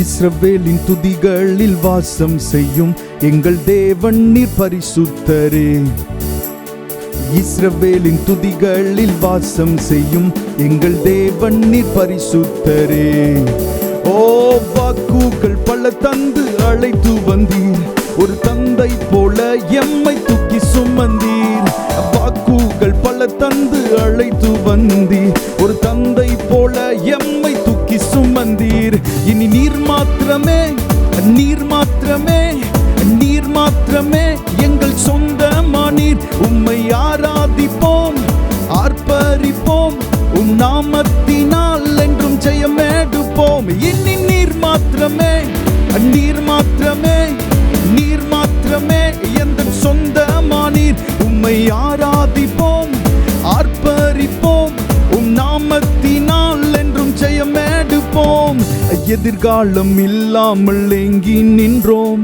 இஸ்ரவேலின் துதிகளில் வாசம் செய்யும் எங்கள் தேவன் நீர் பரிசுத்தரே. இஸ்ரவேலின் துதிகளில் வாசம் செய்யும் எங்கள் தேவன் நீர் பரிசுத்தரே. ஓ வாக்குகள் பல தந்து அழைத்து வந்தீர், ஒரு தந்தை போல எம்மை தூக்கி சுமந்தீர். வாக்குகள் பல தந்து அழைத்து வந்தீர், ஒரு தந்தை போல எம்மை தூக்கி சுமந்தீர். இனி நீர் மாத்திரமே, நீர் மாத்திரமே, நீர் மாத்திரமே எங்கள் சொந்தமானீர். உம்மை ஆராதிப்போம், ஆர்ப்பரிப்போம், உம் நாமத்தினால் என்றும் ஜெயமெடுப்போம். இனி நீர் மாத்திரமே, நீர் மாத்திரமே, நீர் மாத்திரமே எங்கள் சொந்தமானீர். உம்மை ஆராதிப்போம், ஆர்ப்பரிப்போம், உம் நாமத்தினால் என்றும் ஜெயமெடுப்போம். எதிர்காலம் இல்லாமல் ஏங்கி நின்றோம்,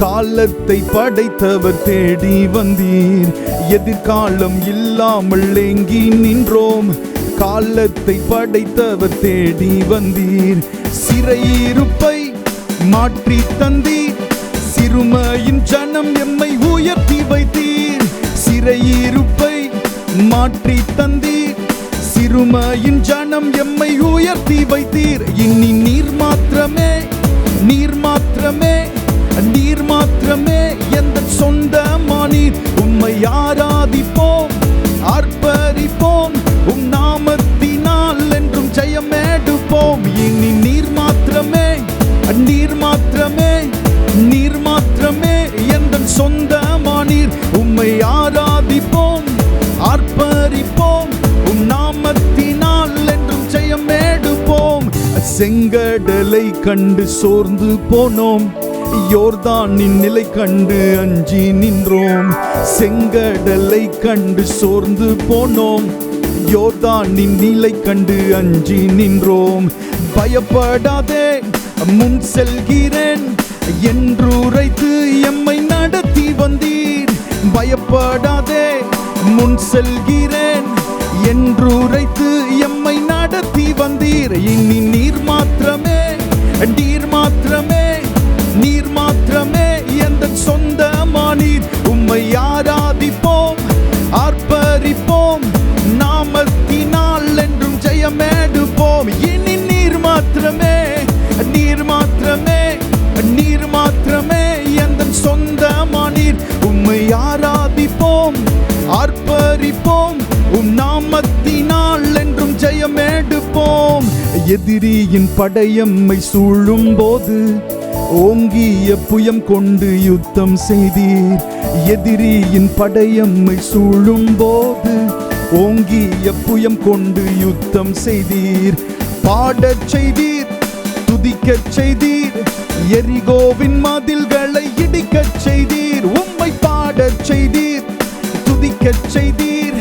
காலத்தை படைத்தவர் தேடி வந்தீர். எதிர்காலம் இல்லாமல் ஏங்கி நின்றோம், காலத்தை படைத்தவர் தேடி வந்தீர். சிறையிருப்பை மாற்றி தந்தீர், சிறுமையின் ஜனம் எம்மை உயர்த்தி வைத்தீர். சிறையிருப்பை மாற்றி தந்தீர், சிறுமையின் ஜனம் எம்மை உயர்த்தி வைத்தீர். இனி நீர் மாத்திரமே, நீர் மாத்திரமே, நீர் மாத்திரமே எந்த சொந்தமானீர். உம்மை ஆராதிப்போம், ஆர்ப்பரிப்போம், உம் நாமத்தினால் என்றும் ஜெயமெடுப்போம். இனி நீர் மாத்திரமே, நீர் மாத்திரமே, நீர் மாத்திரமே எந்த சொந்தமானீர். உம்மை ஆராதிப்போம், ஆர்ப்பரிப்போம், உம் நாமத்தினால் என்றும் ஜெயமெடுப்போம். செங்கடலை கண்டு சோர்ந்து போனோம், யோர்தானின் நிலை கண்டு அஞ்சி நின்றோம். செங்கடலை கண்டு சோர்ந்து போனோம், யோர்தானின் நிலை கண்டு அஞ்சி நின்றோம். பயப்படாதே முன் செல்கிறேன் என்று உரைத்து எம்மை நடத்தி வந்தீர். பயப்படாதே முன் செல்கிறேன் என்று உரைத்து எம்மை நடத்தி வந்தீர். இனி நீர் மாத்திரமே, நீர் மாத்திரமே, நீர் மாத்திரமே எந்த சொந்தமானீர். உம்மை ஆராதிப்போம், ஆர்ப்பரிப்போம், நாமத்தினால் என்றும் ஜெயமெடுப்போம். இனி நீர் மாத்திரமே, நீர் மாத்திரமே, நீர் மாத்திரமே எந்த சொந்தமானீர். உம்மை ஆராதிப்போம், ஆர்ப்பரிப்போம், உம் நாமத்தினால் என்றும் ஜெயமெடுப்போம். எதிரியின் படையம்மை சூழும் போது ஓங்கிய புயம் கொண்டு யுத்தம் செய்தீர். எதிரியின் படையம்மை சூழும் போது ஓங்கிய புயம் கொண்டு யுத்தம் செய்தீர். பாடச் செய்தீர், துதிக்கச் செய்தீர், எரிகோவின் மதில்களை இடிக்கச் செய்தீர். உம்மை பாடச் செய்தீர், துதிக்கச் செய்தீர்,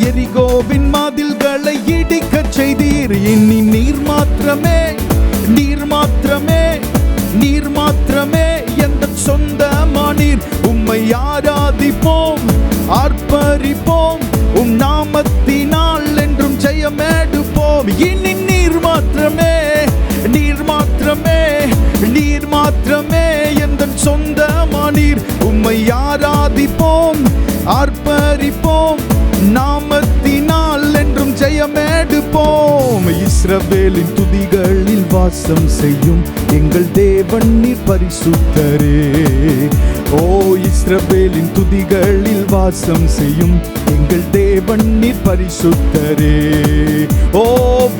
எரிகோவின் மதில்களை இடிக்கச் செய்தீர். இனி நீர் மாத்திரமே, நீர் மாத்திரமே, நீர் மாத்திரமே எந்த சொந்தமானீர். உம்மை ஆராதிப்போம், ஆர்ப்பரிப்போம், உம் நாமத்தினால் என்றும் ஜெயமெடுப்போம். இனி நீர் மாத்திரமே, நீர் மாத்திரமே, நீர் மாத்திரமே எந்த சொந்தமானீர். உம்மை ஆராதிப்போம், ஆர்ப்பரிப்போம், நாமத்தினால் என்றும் ஜெயமெடுப்போம். இஸ்ரவேலின் துதிகளில் வாசம் செய்யும் எங்கள் தேவன் நீர் பரிசுத்தரே. ஓ இஸ்ரவேலின் துதிகளில் வாசம் செய்யும் எங்கள் தேவன் நீர் பரிசுத்தரே. ஓ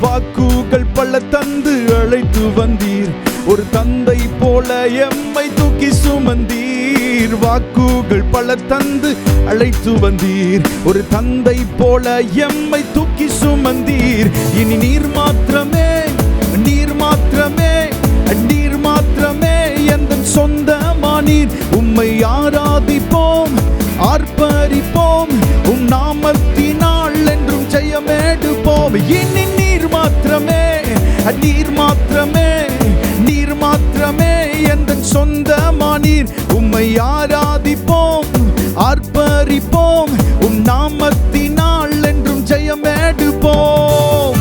வாக்குகள் பல தந்து அழைத்து வந்தீர், ஒரு தந்தை போல எம்மை தூக்கி சுமந்தீர். வாக்குகள் பல தந்து அழைத்து வந்தீர், ஒரு தந்தை போல எம்மை தூக்கி சுமந்தீர். இனி நீர் மாத்திரமே, நீர் மாத்திரமே, நீர் மாத்திரமே எந்த சொந்தமானீர். உம்மை ஆராதிப்போம், ஆர்ப்பரிப்போம், உம் நாமத்தினால் என்றும் ஜெயமெடுப்போம். இனி நீர் மாத்திரமே, நீர் மாத்திரமே, நீர் மாத்திரமே எந்த சொந்தமானீர். உம்மை ஆராதிப்போம், ஆர்ப்பரிப்போம், உம் நாமத்தினால் என்றும் ஜெயமெடுப்போம்.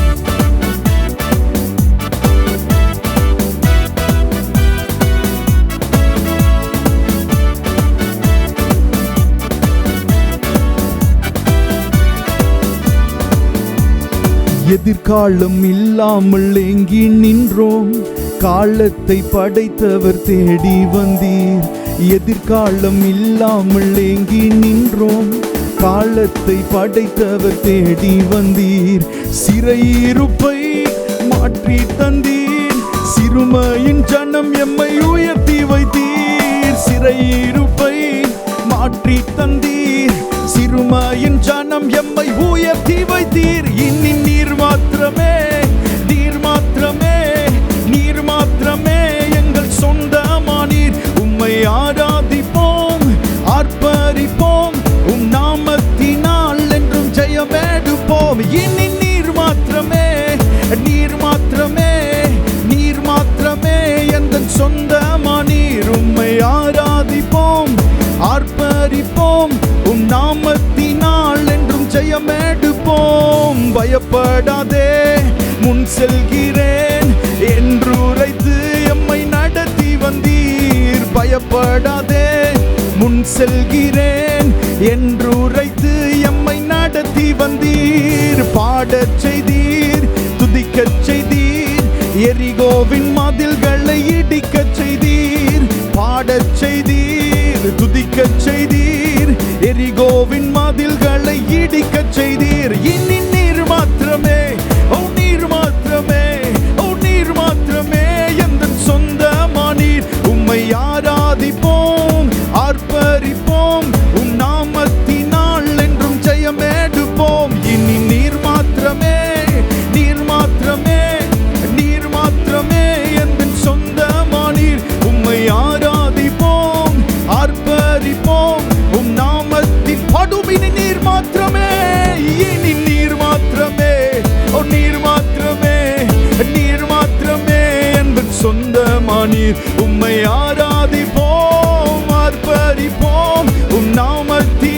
எதிர்காலம் இல்லாமல் ஏங்கி நின்றோம், காலத்தை படைத்தவர் தேடி வந்தீர். எதிர்காலம் இல்லாமல் ஏங்கி நின்றோம், காலத்தை படைத்தவர் தேடி வந்தீர். சிறையிருப்பை மாற்றி தந்தீர், சிறுமையின் ஜனம் எம்மை உயர்த்தி வைத்தீர். சிறையிருப்பை மாற்றி தந்தீர், சிறுமையின் ஜனம் எம்மை உயர்த்தி வைத்தீர். இனி நீர் மாத்திரமே, நீர் மாத்திரமே, நீர் மாத்திரமே எங்கள் சொந்தமானீர். உம்மை ஆராதிப்போம், ஆர்ப்பரிப்போம், உம் நாமத்தினால் என்றும் ஜெயமெடுப்போம். இனி நீர் மாத்திரமே, நீர் மாத்திரமே, நீர் மாத்திரமே எங்கள் சொந்தமானீர். உம்மை ஆராதிப்போம், ஆர்ப்பரிப்போம், உம் நாமத்தினால் என்றும் ஜெயமெடுப்போம். பயப்படாதே, முன் செல்கிறேன் என்று உரைத்து எம்மை நடத்தி வந்தீர். பயப்படாதே, முன் செல்கிறேன் என்று உரைத்து எம்மை நடத்தி வந்தீர். பாடச் செய்தீர், துதிக்கச் செய்தீர், எரிகோவின் மதில்களை இடிக்கச் செய்தீர். பாடச் செய்தீர், துதிக்கச் செய்தீர், எரிகோவின் மதில்களை இடிக்கச் செய்தீர். இனி நீர் மாத்திரமே, ஓ நீர் மாத்திரமே, ஓ நீர் மாத்திரமே எந்தன் சொந்தமானீர். உம்மை ஆராதிப்போம், ஆர்ப்பரிப்போம், உம் நாமத்தினால் என்றும் ஜெயமெடுப்போம். இனி நீர் மாத்திரமே, நீர் மாத்திரமே, நீர் மாத்திரமே எந்தன் சொந்தமானீர். உம்மை ஆராதிப்போம், ஆர்ப்பரிப்போம், உம் நாமத்தின் படுமினி நீர் மாத்திரமே. இனி நீர் மாத்திரமே, ஓ நீர் மாத்திரமே, நீர் மாத்திரமே எந்தன் சொந்தமானீர். உம்மை ஆராதிப்போம், ஆர்ப்பரிப்போம், உம் நாமத்தின்